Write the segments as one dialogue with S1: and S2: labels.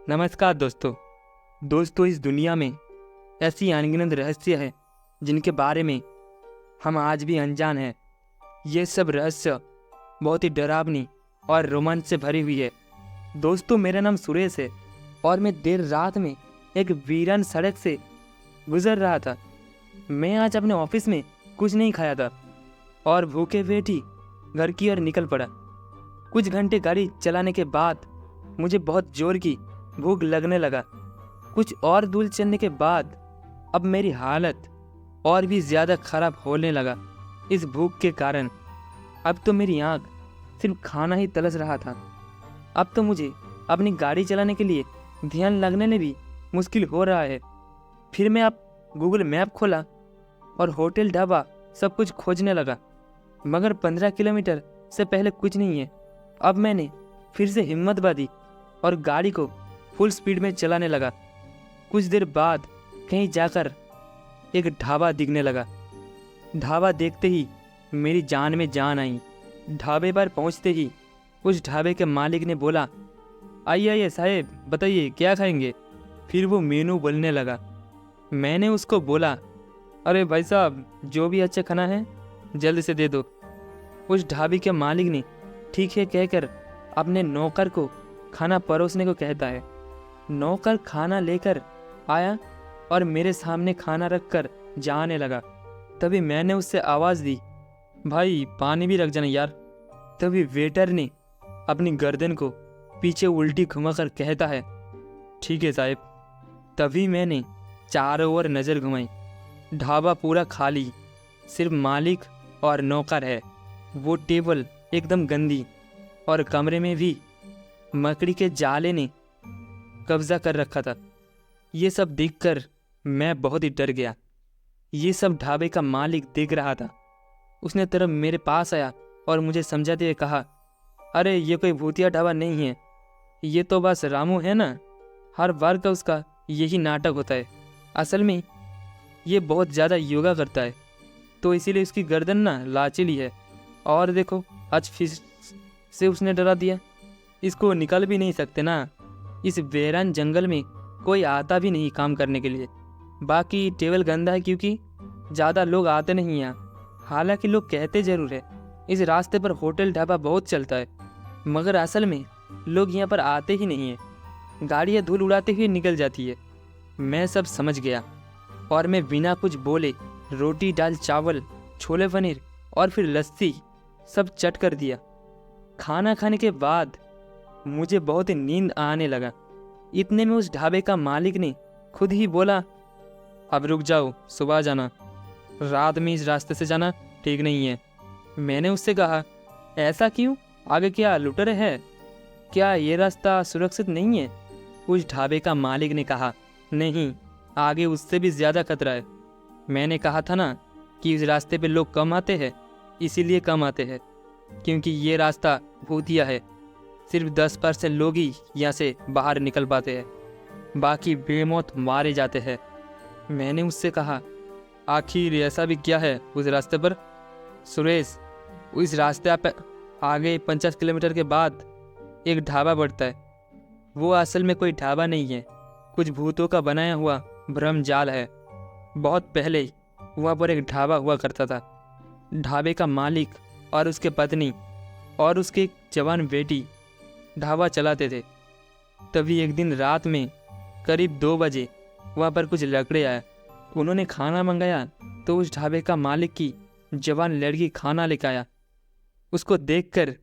S1: नमस्कार दोस्तों, इस दुनिया में ऐसी अनगिनत रहस्य है जिनके बारे में हम आज भी अनजान हैं। ये सब रहस्य बहुत ही डरावनी और रोमांच से भरी हुई है। दोस्तों, मेरा नाम सुरेश है और मैं देर रात में एक वीरान सड़क से गुजर रहा था। मैं आज अपने ऑफिस में कुछ नहीं खाया था और भूखे पेट ही घर की ओर निकल पड़ा। कुछ घंटे गाड़ी चलाने के बाद मुझे बहुत जोर की भूख लगने लगा। कुछ और दूर चलने के बाद अब मेरी हालत और भी ज़्यादा खराब होने लगा इस भूख के कारण। अब तो मेरी आँख सिर्फ खाना ही तलाश रहा था। अब तो मुझे अपनी गाड़ी चलाने के लिए ध्यान लगने में भी मुश्किल हो रहा है। फिर मैं अब गूगल मैप खोला और होटल ढाबा सब कुछ खोजने लगा, मगर 15 किलोमीटर से पहले कुछ नहीं है। अब मैंने फिर से हिम्मत बांधी और गाड़ी को फुल स्पीड में चलाने लगा। कुछ देर बाद कहीं जाकर एक ढाबा दिखने लगा। ढाबा देखते ही मेरी जान में जान आई। ढाबे पर पहुंचते ही उस ढाबे के मालिक ने बोला, आइए साहब, बताइए क्या खाएंगे। फिर वो मेनू बोलने लगा। मैंने उसको बोला, अरे भाई साहब, जो भी अच्छा खाना है जल्दी से दे दो। उस ढाबे के मालिक ने ठीक है कहकर अपने नौकर को खाना परोसने को कहता है। नौकर खाना लेकर आया और मेरे सामने खाना रखकर जाने लगा। तभी मैंने उससे आवाज़ दी, भाई पानी भी रख जाना यार। तभी वेटर ने अपनी गर्दन को पीछे उल्टी घुमाकर कहता है, ठीक है साहब। तभी मैंने चारों ओर नज़र घुमाई। ढाबा पूरा खाली, सिर्फ मालिक और नौकर है। वो टेबल एकदम गंदी और कमरे में भी मकड़ी के जाले ने कब्जा कर रखा था। ये सब देखकर मैं बहुत ही डर गया। ये सब ढाबे का मालिक देख रहा था। उसने तरफ मेरे पास आया और मुझे समझाते हुए कहा, अरे ये कोई भूतिया ढाबा नहीं है, ये तो बस रामू है ना, हर बार का उसका यही नाटक होता है। असल में ये बहुत ज़्यादा योगा करता है, तो इसीलिए उसकी गर्दन ना लाचीली है। और देखो, आज फिर से उसने डरा दिया। इसको निकल भी नहीं सकते ना। इस वीरान जंगल में कोई आता भी नहीं काम करने के लिए। बाकी टेबल गंदा है क्योंकि ज़्यादा लोग आते नहीं यहाँ। हालांकि लोग कहते ज़रूर है इस रास्ते पर होटल ढाबा बहुत चलता है, मगर असल में लोग यहाँ पर आते ही नहीं हैं। गाड़ियाँ धूल उड़ाते हुए निकल जाती है। मैं सब समझ गया और मैं बिना कुछ बोले रोटी, दाल, चावल, छोले पनीर और फिर लस्सी सब चट कर दिया। खाना खाने के बाद मुझे बहुत ही नींद आने लगा। इतने में उस ढाबे का मालिक ने खुद ही बोला, अब रुक जाओ, सुबह जाना, रात में इस रास्ते से जाना ठीक नहीं है। मैंने उससे कहा, ऐसा क्यों, आगे क्या लुटेरे है, क्या ये रास्ता सुरक्षित नहीं है। उस ढाबे का मालिक ने कहा, नहीं, आगे उससे भी ज़्यादा खतरा है। मैंने कहा था ना कि इस रास्ते पे लोग कम आते हैं, इसीलिए कम आते हैं क्योंकि ये रास्ता भूतिया है। सिर्फ 10% लोग ही यहाँ से बाहर निकल पाते हैं, बाकी बेमौत मारे जाते हैं। मैंने उससे कहा, आखिर ऐसा भी क्या है उस रास्ते पर। सुरेश, उस रास्ते आप आगे 50 किलोमीटर के बाद एक ढाबा पड़ता है। वो असल में कोई ढाबा नहीं है, कुछ भूतों का बनाया हुआ भ्रम जाल है। बहुत पहले वहाँ पर एक ढाबा हुआ करता था। ढाबे का मालिक और उसके पत्नी और उसकी एक जवान बेटी ढाबा चलाते थे। तभी एक दिन रात में करीब 2 बजे वहाँ पर कुछ लड़के आए। उन्होंने खाना मंगाया तो उस ढाबे का मालिक की जवान लड़की खाना लेकर आया। उसको देखकर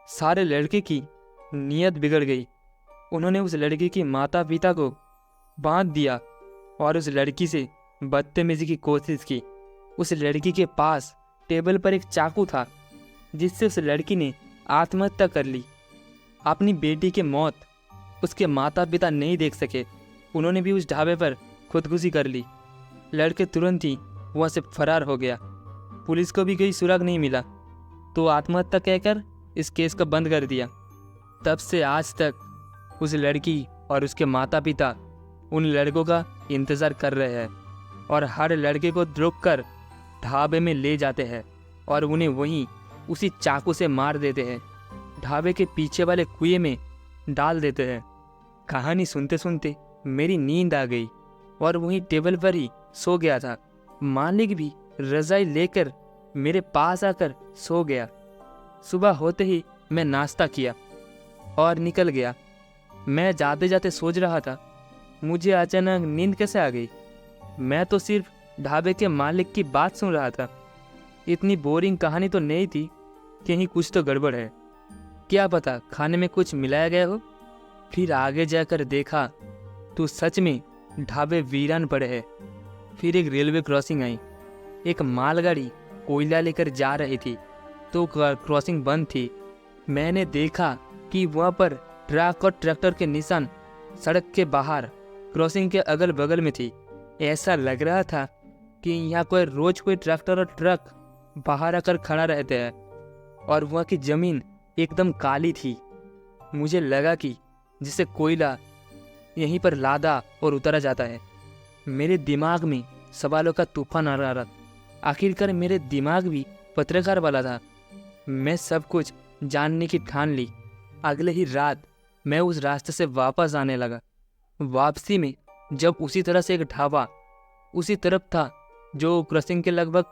S1: सारे लड़के की नीयत बिगड़ गई। उन्होंने उस लड़की की माता पिता को बांध दिया और उस लड़की से बदतमीजी की कोशिश की। उस लड़की के पास टेबल पर एक चाकू था जिससे उस लड़की ने आत्महत्या कर ली। अपनी बेटी की मौत उसके माता पिता नहीं देख सके, उन्होंने भी उस ढाबे पर खुदकुशी कर ली। लड़के तुरंत ही वहाँ से फरार हो गया। पुलिस को भी कोई सुराग नहीं मिला, तो आत्महत्या कहकर इस केस को बंद कर दिया। तब से आज तक उस लड़की और उसके माता पिता उन लड़कों का इंतज़ार कर रहे हैं और हर लड़के को रोककर ढाबे में ले जाते हैं और उन्हें वहीं उसी चाकू से मार देते हैं। ढाबे के पीछे वाले कुएं में डाल देते हैं। कहानी सुनते सुनते मेरी नींद आ गई और वहीं टेबल पर ही सो गया था। मालिक भी रजाई लेकर मेरे पास आकर सो गया। सुबह होते ही मैं नाश्ता किया और निकल गया। मैं जाते जाते सोच रहा था, मुझे अचानक नींद कैसे आ गई। मैं तो सिर्फ ढाबे के मालिक की बात सुन रहा था। इतनी बोरिंग कहानी तो नहीं थी, कहीं कुछ तो गड़बड़ है। क्या पता खाने में कुछ मिलाया गया हो। फिर आगे जाकर देखा तो सच में ढाबे वीरान पड़े हैं। फिर एक रेलवे क्रॉसिंग आई। एक मालगाड़ी कोयला लेकर जा रही थी तो क्रॉसिंग बंद थी। मैंने देखा कि वहाँ पर ट्रक और ट्रैक्टर के निशान सड़क के बाहर क्रॉसिंग के अगल बगल में थी। ऐसा लग रहा था कि यहाँ रोज कोई ट्रैक्टर और ट्रक बाहर आकर खड़ा रहते हैं। और वहाँ की ज़मीन एकदम काली थी। मुझे लगा कि जिसे कोयला यहीं पर लादा और उतारा जाता है। मेरे दिमाग में सवालों का तूफान आ रहा था। आखिरकार मेरे दिमाग भी पत्रकार वाला था। मैं सब कुछ जानने की ठान ली। अगले ही रात मैं उस रास्ते से वापस आने लगा। वापसी में जब उसी तरह से एक ढाबा उसी तरफ था जो क्रॉसिंग के लगभग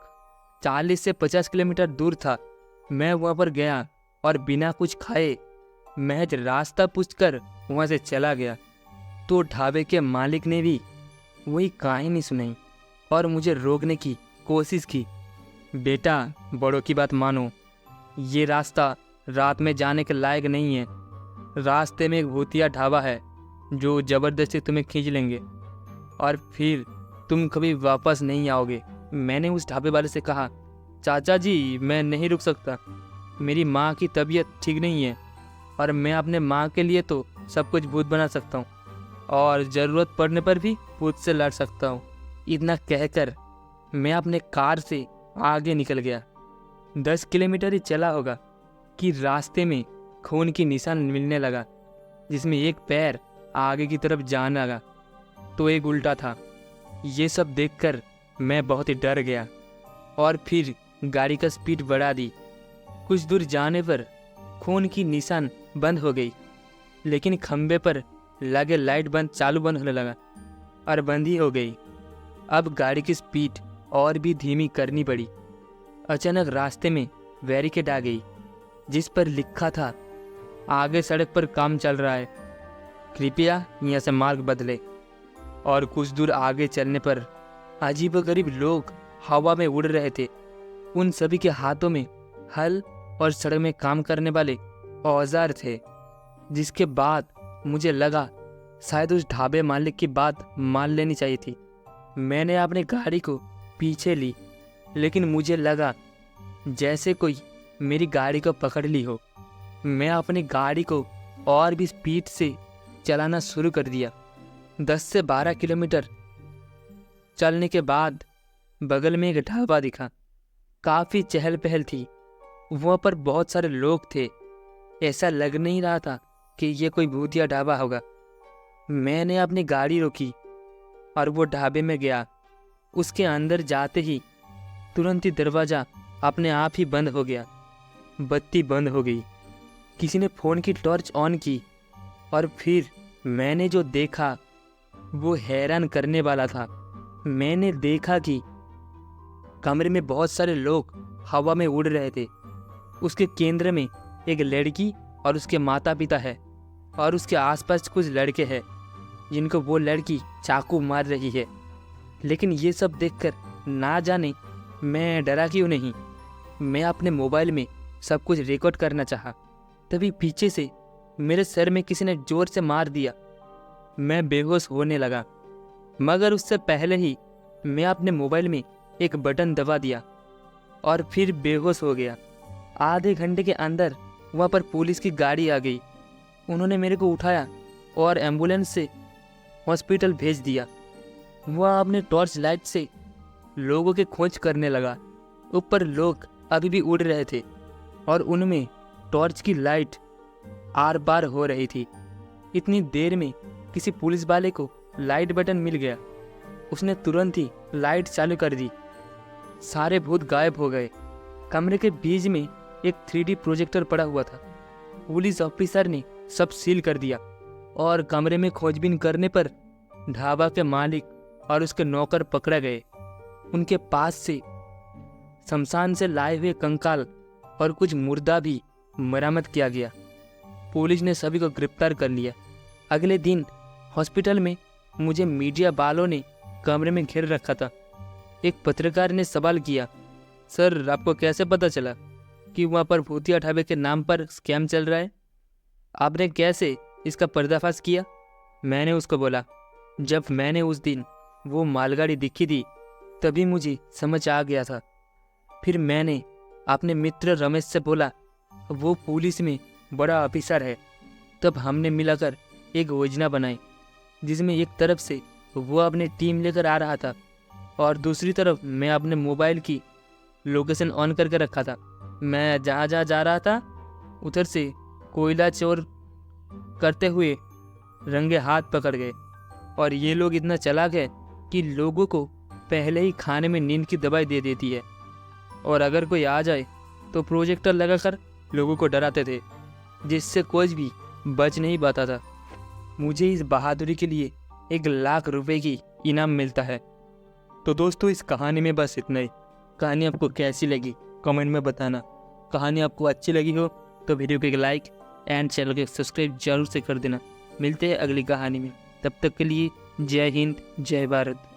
S1: 40 से 50 किलोमीटर दूर था, मैं वहाँ पर गया और बिना कुछ खाए महज रास्ता पूछकर वहाँ से चला गया। तो ढाबे के मालिक ने भी वही कहानी सुनाई और मुझे रोकने की कोशिश की। बेटा, बड़ों की बात मानो, ये रास्ता रात में जाने के लायक नहीं है। रास्ते में एक भूतिया ढाबा है जो ज़बरदस्ती तुम्हें खींच लेंगे और फिर तुम कभी वापस नहीं आओगे। मैंने उस ढाबे वाले से कहा, चाचा जी, मैं नहीं रुक सकता। मेरी माँ की तबीयत ठीक नहीं है और मैं अपने माँ के लिए तो सब कुछ भूत बना सकता हूँ और ज़रूरत पड़ने पर भी भूत से लड़ सकता हूँ। इतना कहकर मैं अपने कार से आगे निकल गया। 10 किलोमीटर ही चला होगा कि रास्ते में खून की निशान मिलने लगा, जिसमें एक पैर आगे की तरफ जाने लगा तो एक उल्टा था। ये सब देखकर मैं बहुत ही डर गया और फिर गाड़ी का स्पीड बढ़ा दी। कुछ दूर जाने पर खून की निशान बंद हो गई, लेकिन खंबे पर लगे लाइट चालू बंद होने लगा और बंद ही हो गई। अब गाड़ी की स्पीड और भी धीमी करनी पड़ी। अचानक रास्ते में बैरिकेड आ गई जिस पर लिखा था, आगे सड़क पर काम चल रहा है, कृपया यहाँ से मार्ग बदले। और कुछ दूर आगे चलने पर अजीबोगरीब लोग हवा में उड़ रहे थे। उन सभी के हाथों में हल और सड़क में काम करने वाले औजार थे। जिसके बाद मुझे लगा शायद उस ढाबे मालिक की बात मान लेनी चाहिए थी। मैंने अपनी गाड़ी को पीछे ली, लेकिन मुझे लगा जैसे कोई मेरी गाड़ी को पकड़ ली हो। मैं अपनी गाड़ी को और भी स्पीड से चलाना शुरू कर दिया। 10 से 12 किलोमीटर चलने के बाद बगल में एक ढाबा दिखा। काफ़ी चहल पहल थी। वहाँ पर बहुत सारे लोग थे। ऐसा लग नहीं रहा था कि ये कोई भूतिया ढाबा होगा। मैंने अपनी गाड़ी रोकी और वो ढाबे में गया। उसके अंदर जाते ही तुरंत ही दरवाज़ा अपने आप ही बंद हो गया। बत्ती बंद हो गई। किसी ने फ़ोन की टॉर्च ऑन की और फिर मैंने जो देखा वो हैरान करने वाला था। मैंने देखा कि कमरे में बहुत सारे लोग हवा में उड़ रहे थे। उसके केंद्र में एक लड़की और उसके माता पिता है और उसके आसपास कुछ लड़के हैं जिनको वो लड़की चाकू मार रही है। लेकिन ये सब देखकर ना जाने मैं डरा क्यों नहीं। मैं अपने मोबाइल में सब कुछ रिकॉर्ड करना चाहा। तभी पीछे से मेरे सर में किसी ने जोर से मार दिया। मैं बेहोश होने लगा, मगर उससे पहले ही मैं अपने मोबाइल में एक बटन दबा दिया और फिर बेहोश हो गया। आधे घंटे के अंदर वहाँ पर पुलिस की गाड़ी आ गई। उन्होंने मेरे को उठाया और एम्बुलेंस से हॉस्पिटल भेज दिया। वह अपने टॉर्च लाइट से लोगों की खोज करने लगा। ऊपर लोग अभी भी उड़ रहे थे और उनमें टॉर्च की लाइट आर पार हो रही थी। इतनी देर में किसी पुलिस वाले को लाइट बटन मिल गया। उसने तुरंत ही लाइट चालू कर दी। सारे भूत गायब हो गए। कमरे के बीच में एक 3D प्रोजेक्टर पड़ा हुआ था। पुलिस ऑफिसर ने सब सील कर दिया और कमरे में खोजबीन करने पर ढाबा के मालिक और उसके नौकर पकड़े गए। उनके पास से शमशान से लाए हुए कंकाल और कुछ मुर्दा भी बरामद किया गया। पुलिस ने सभी को गिरफ्तार कर लिया। अगले दिन हॉस्पिटल में मुझे मीडिया वालों ने कमरे में घेर रखा था। एक पत्रकार ने सवाल किया, सर आपको कैसे पता चला कि वहाँ पर भूतिया ढाबे के नाम पर स्कैम चल रहा है? आपने कैसे इसका पर्दाफाश किया? मैंने उसको बोला, जब मैंने उस दिन वो मालगाड़ी दिखी थी तभी मुझे समझ आ गया था। फिर मैंने अपने मित्र रमेश से बोला, वो पुलिस में बड़ा ऑफिसर है। तब हमने मिलकर एक योजना बनाई जिसमें एक तरफ से वो अपनी टीम लेकर आ रहा था और दूसरी तरफ मैं अपने मोबाइल की लोकेशन ऑन करके रखा था। मैं जहाँ जहाँ जा रहा था उधर से कोयला चोर करते हुए रंगे हाथ पकड़ गए और ये लोग इतना चालाक है कि लोगों को पहले ही खाने में नींद की दवाई दे देती है और अगर कोई आ जाए तो प्रोजेक्टर लगाकर लोगों को डराते थे, जिससे कोई भी बच नहीं पाता था। मुझे इस बहादुरी के लिए 1 लाख रुपए की इनाम मिलता है। तो दोस्तों इस कहानी में बस इतना ही। कहानी आपको कैसी लगी कमेंट में बताना। कहानी आपको अच्छी लगी हो तो वीडियो को एक लाइक एंड चैनल को सब्सक्राइब जरूर से कर देना। मिलते हैं अगली कहानी में, तब तक के लिए जय हिंद जय भारत।